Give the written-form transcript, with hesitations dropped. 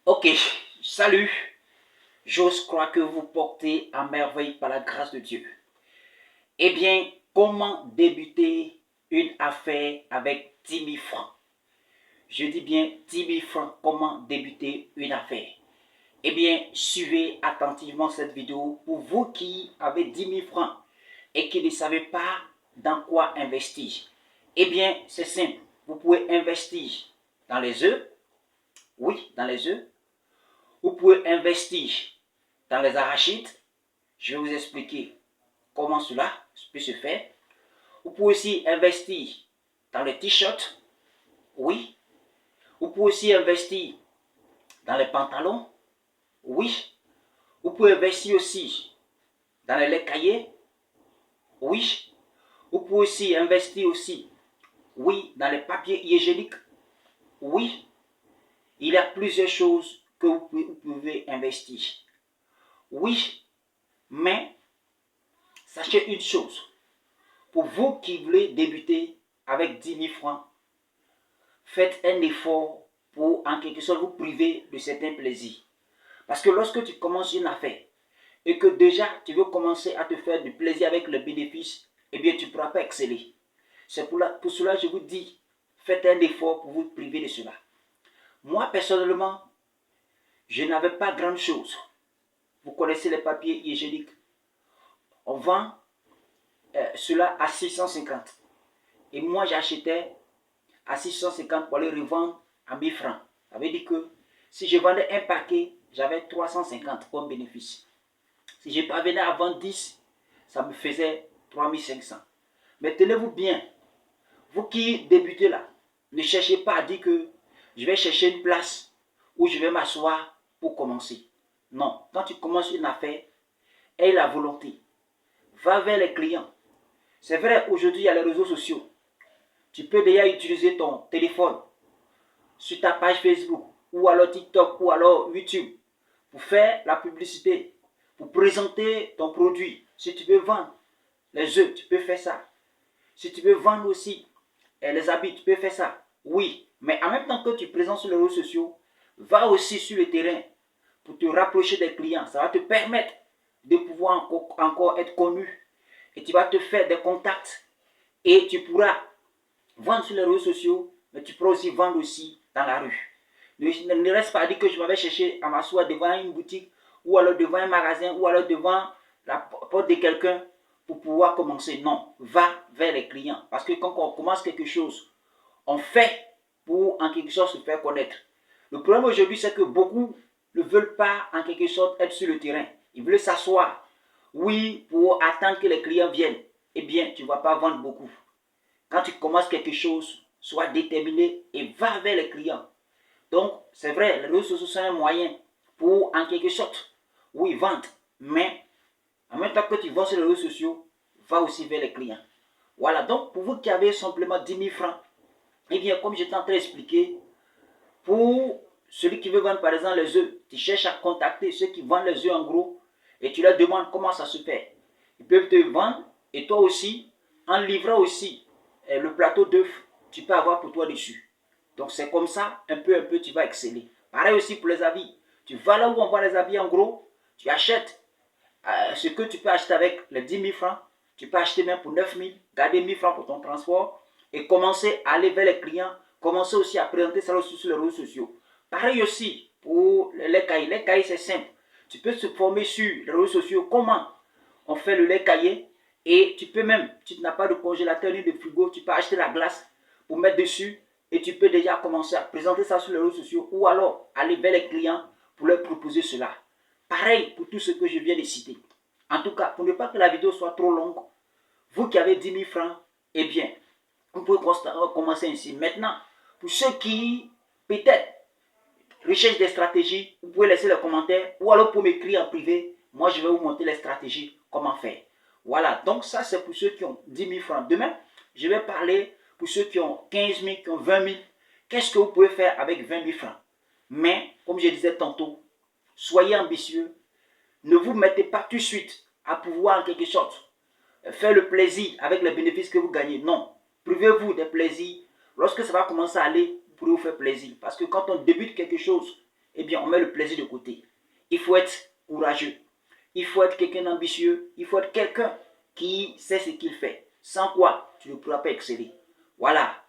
Ok, salut. J'ose croire que vous portez à merveille par la grâce de Dieu. Eh bien, comment débuter une affaire avec 10 000 francs? Je dis bien 10 000 francs, comment débuter une affaire? Eh bien, suivez attentivement cette vidéo pour vous qui avez 10 000 francs et qui ne savez pas dans quoi investir. Eh bien, c'est simple. Vous pouvez investir dans les œufs. Oui, dans les œufs. Vous pouvez investir dans les arachides. Je vais vous expliquer comment cela peut se faire. Vous pouvez aussi investir dans les t-shirts. Oui. Vous pouvez aussi investir dans les pantalons. Oui. Vous pouvez investir aussi dans les laits cahiers. Oui. Vous pouvez aussi investir aussi, oui, dans les papiers hygiéniques. Oui. Il y a plusieurs choses que vous pouvez investir. Oui. Mais sachez une chose. Pour vous qui voulez débuter avec 10 000 francs, faites un effort pour en quelque sorte vous priver de certains plaisirs. Parce que lorsque tu commences une affaire et que déjà tu veux commencer à te faire du plaisir avec le bénéfice, eh bien tu ne pourras pas exceller. C'est pour cela que je vous dis, faites un effort pour vous priver de cela. Moi personnellement, je n'avais pas grand chose. Vous connaissez les papiers hygiéniques. On vend cela à 650. Et moi j'achetais à 650 pour les revendre à 1000 francs. Ça veut dire que si je vendais un paquet, j'avais 350 comme bénéfice. Si je parvenais à vendre 10, ça me faisait 3500. Mais tenez-vous bien, vous qui débutez là, ne cherchez pas à dire que je vais chercher une place où je vais m'asseoir pour commencer. Non, quand tu commences une affaire, aie la volonté. Va vers les clients. C'est vrai, aujourd'hui, il y a les réseaux sociaux. Tu peux déjà utiliser ton téléphone sur ta page Facebook ou alors TikTok ou alors YouTube pour faire la publicité, pour présenter ton produit. Si tu veux vendre les œufs, tu peux faire ça. Si tu veux vendre aussi les habits, tu peux faire ça. Oui, mais en même temps que tu présentes sur les réseaux sociaux, va aussi sur le terrain pour te rapprocher des clients. Ça va te permettre de pouvoir encore être connu et tu vas te faire des contacts et tu pourras vendre sur les réseaux sociaux, mais tu pourras aussi vendre aussi dans la rue. Ne reste pas à dire que je m'avais cherché à m'asseoir devant une boutique ou alors devant un magasin ou alors devant la porte de quelqu'un pour pouvoir commencer. Non, va vers les clients. Parce que quand on commence quelque chose, on fait pour en quelque sorte se faire connaître. Le problème aujourd'hui, c'est que beaucoup ne veulent pas en quelque sorte être sur le terrain. Ils veulent s'asseoir. Oui, pour attendre que les clients viennent. Eh bien, tu ne vas pas vendre beaucoup. Quand tu commences quelque chose, sois déterminé et va vers les clients. Donc, c'est vrai, les réseaux sociaux sont un moyen pour, en quelque sorte, oui, vendre. Mais, en même temps que tu vends sur les réseaux sociaux, va aussi vers les clients. Voilà, donc, pour vous qui avez simplement 10 000 francs, eh bien, comme j'étais en train d'expliquer, pour celui qui veut vendre, par exemple, les œufs, tu cherches à contacter ceux qui vendent les œufs en gros et tu leur demandes comment ça se fait. Ils peuvent te vendre et toi aussi, en livrant aussi le plateau d'œufs, tu peux avoir pour toi dessus. Donc c'est comme ça, un peu, tu vas exceller. Pareil aussi pour les habits. Tu vas là où on vend les habits en gros, tu achètes ce que tu peux acheter avec les 10 000 francs. Tu peux acheter même pour 9 000, garder 1 000 francs pour ton transport et commencer à aller vers les clients. Commencer aussi à présenter ça aussi sur les réseaux sociaux. Pareil aussi pour les cahiers. Les cahiers, c'est simple. Tu peux se former sur les réseaux sociaux comment on fait le lait cahier. Et tu peux même, si tu n'as pas de congélateur ni de frigo, tu peux acheter la glace pour mettre dessus et tu peux déjà commencer à présenter ça sur les réseaux sociaux ou alors aller vers les clients pour leur proposer cela. Pareil pour tout ce que je viens de citer. En tout cas, pour ne pas que la vidéo soit trop longue, vous qui avez 10 000 francs, eh bien, vous pouvez commencer ainsi. Maintenant, pour ceux qui, peut-être, recherchent des stratégies, vous pouvez laisser les commentaires ou alors pour m'écrire en privé. Moi, je vais vous montrer les stratégies, comment faire. Voilà, donc ça, c'est pour ceux qui ont 10 000 francs. Demain, je vais parler pour ceux qui ont 15 000, qui ont 20 000. Qu'est-ce que vous pouvez faire avec 20 000 francs? Mais, comme je disais tantôt, soyez ambitieux. Ne vous mettez pas tout de suite à pouvoir en quelque sorte faire le plaisir avec les bénéfices que vous gagnez. Non. Privez-vous des plaisirs. Lorsque ça va commencer à aller, vous pourrez vous faire plaisir. Parce que quand on débute quelque chose, eh bien, on met le plaisir de côté. Il faut être courageux. Il faut être quelqu'un d'ambitieux. Il faut être quelqu'un qui sait ce qu'il fait. Sans quoi, tu ne pourras pas exceller. Voilà.